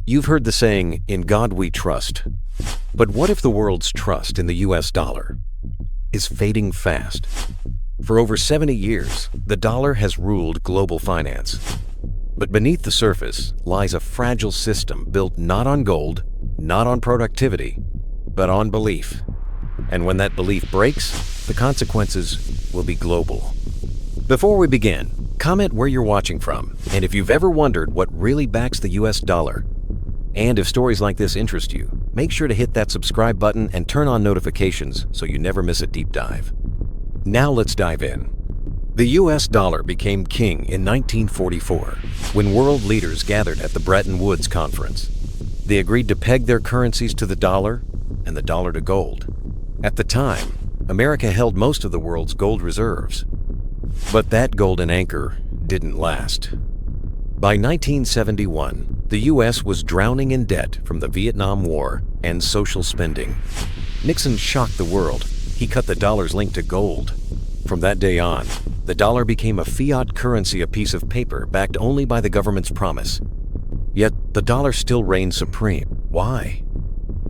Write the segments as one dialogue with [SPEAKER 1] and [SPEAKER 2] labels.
[SPEAKER 1] You've heard the saying, "In God we trust." But what if the world's trust in the US dollar is fading fast? For over 70 years, the dollar has ruled global finance. But beneath the surface lies a fragile system built not on gold, not on productivity, but on belief. And when that belief breaks, the consequences will be global. Before we begin, comment where you're watching from, and if you've ever wondered what really backs the US dollar. And if stories like this interest you, make sure to hit that subscribe button and turn on notifications so you never miss a deep dive. Now let's dive in. The US dollar became king in 1944 when world leaders gathered at the Bretton Woods Conference. They agreed to peg their currencies to the dollar and the dollar to gold. At the time, America held most of the world's gold reserves. But that golden anchor didn't last. By 1971, the U.S. was drowning in debt from the Vietnam War and social spending. Nixon shocked the world. He cut the dollar's link to gold. From that day on, the dollar became a fiat currency, a piece of paper backed only by the government's promise. Yet the dollar still reigned supreme. Why?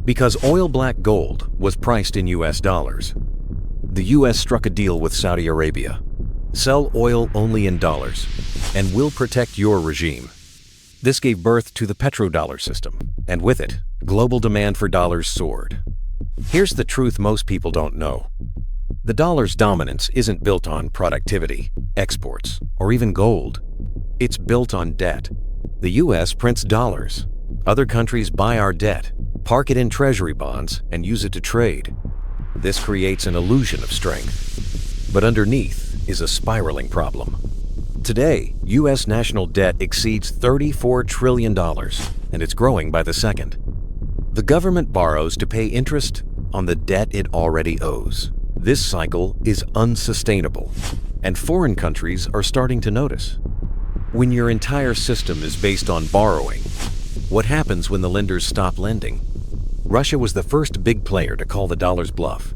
[SPEAKER 1] Because oil-black gold was priced in U.S. dollars. The U.S. struck a deal with Saudi Arabia. Sell oil only in dollars, and we'll protect your regime. This gave birth to the petrodollar system, and with it, global demand for dollars soared. Here's the truth most people don't know. The dollar's dominance isn't built on productivity, exports, or even gold. It's built on debt. The U.S. prints dollars. Other countries buy our debt, park it in treasury bonds, and use it to trade. This creates an illusion of strength. But underneath is a spiraling problem. Today, U.S. national debt exceeds $34 trillion, and it's growing by the second. The government borrows to pay interest on the debt it already owes. This cycle is unsustainable, and foreign countries are starting to notice. When your entire system is based on borrowing, what happens when the lenders stop lending? Russia was the first big player to call the dollar's bluff.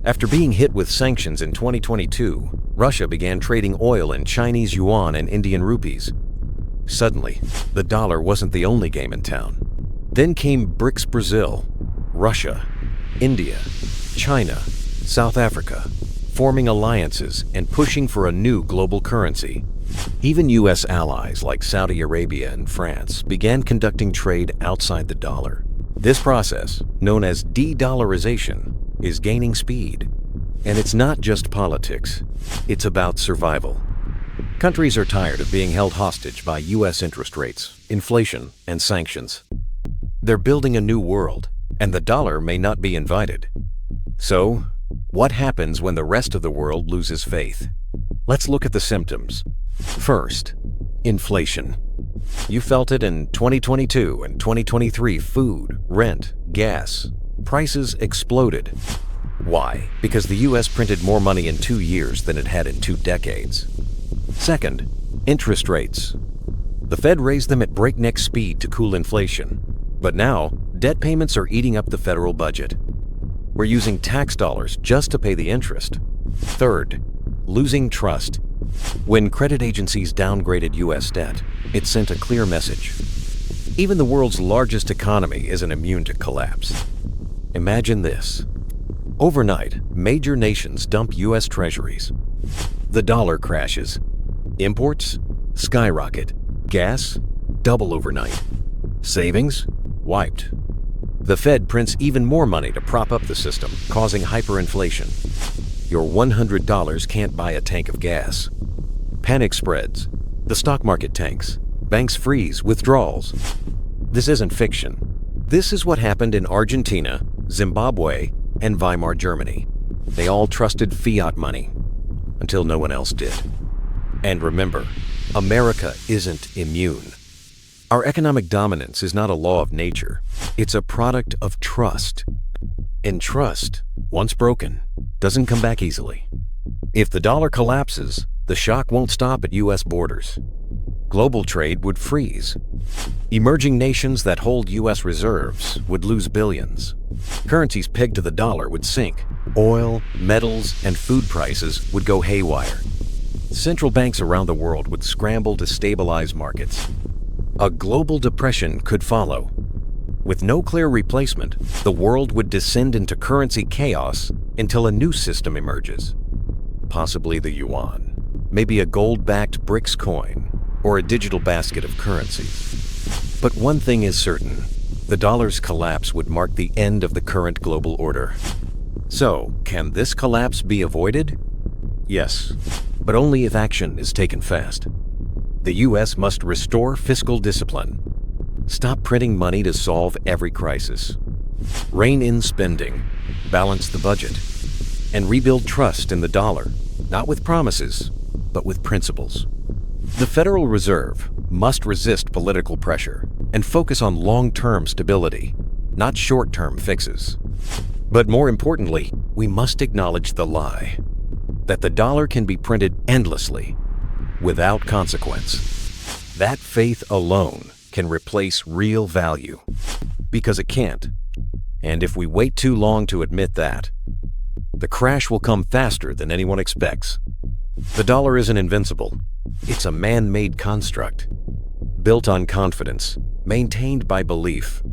[SPEAKER 1] After being hit with sanctions in 2022, Russia began trading oil in Chinese yuan and Indian rupees. Suddenly, the dollar wasn't the only game in town. Then came BRICS: Brazil, Russia, India, China, South Africa, forming alliances and pushing for a new global currency. Even U.S. allies like Saudi Arabia and France began conducting trade outside the dollar. This process, known as de-dollarization, is gaining speed. And it's not just politics, it's about survival. Countries are tired of being held hostage by U.S. interest rates, inflation, and sanctions. They're building a new world, and the dollar may not be invited. So, what happens when the rest of the world loses faith? Let's look at the symptoms. First, inflation. You felt it in 2022 and 2023. Food, rent, gas, prices exploded. Why? Because the U.S. printed more money in 2 years than it had in 2 decades. Second, interest rates. The Fed raised them at breakneck speed to cool inflation. But now, debt payments are eating up the federal budget. We're using tax dollars just to pay the interest. Third, losing trust. When credit agencies downgraded U.S. debt, it sent a clear message. Even the world's largest economy isn't immune to collapse. Imagine this. Overnight, major nations dump U.S. treasuries. The dollar crashes. Imports skyrocket. Gas double overnight. Savings wiped. The Fed prints even more money to prop up the system, causing hyperinflation. Your $100 can't buy a tank of gas. Panic spreads. The stock market tanks. Banks freeze withdrawals. This isn't fiction. This is what happened in Argentina, Zimbabwe, and Weimar Germany. They all trusted fiat money until no one else did. And remember, America isn't immune. Our economic dominance is not a law of nature. It's a product of trust. And trust, once broken, doesn't come back easily. If the dollar collapses, the shock won't stop at U.S. borders. Global trade would freeze. Emerging nations that hold U.S. reserves would lose billions. Currencies pegged to the dollar would sink. Oil, metals, and food prices would go haywire. Central banks around the world would scramble to stabilize markets. A global depression could follow. With no clear replacement, the world would descend into currency chaos until a new system emerges. Possibly the yuan, maybe a gold-backed BRICS coin, or a digital basket of currencies. But one thing is certain, the dollar's collapse would mark the end of the current global order. So, can this collapse be avoided? Yes, but only if action is taken fast. The U.S. must restore fiscal discipline. Stop printing money to solve every crisis. Rein in spending, balance the budget, and rebuild trust in the dollar, not with promises, but with principles. The Federal Reserve must resist political pressure and focus on long-term stability, not short-term fixes. But more importantly, we must acknowledge the lie that the dollar can be printed endlessly, without consequence. That faith alone can replace real value, because it can't. And if we wait too long to admit that, the crash will come faster than anyone expects. The dollar isn't invincible. It's a man-made construct, built on confidence, maintained by belief.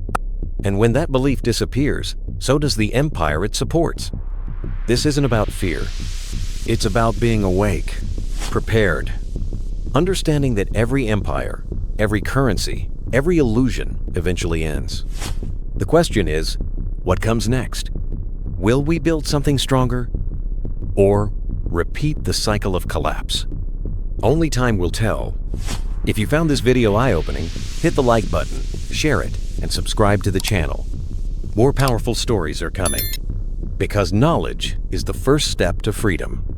[SPEAKER 1] And when that belief disappears, so does the empire it supports. This isn't about fear. It's about being awake, prepared, understanding that every empire, every currency, every illusion eventually ends. The question is, what comes next? Will we build something stronger, or repeat the cycle of collapse? Only time will tell. If you found this video eye-opening, hit the like button, share it, and subscribe to the channel. More powerful stories are coming, because knowledge is the first step to freedom.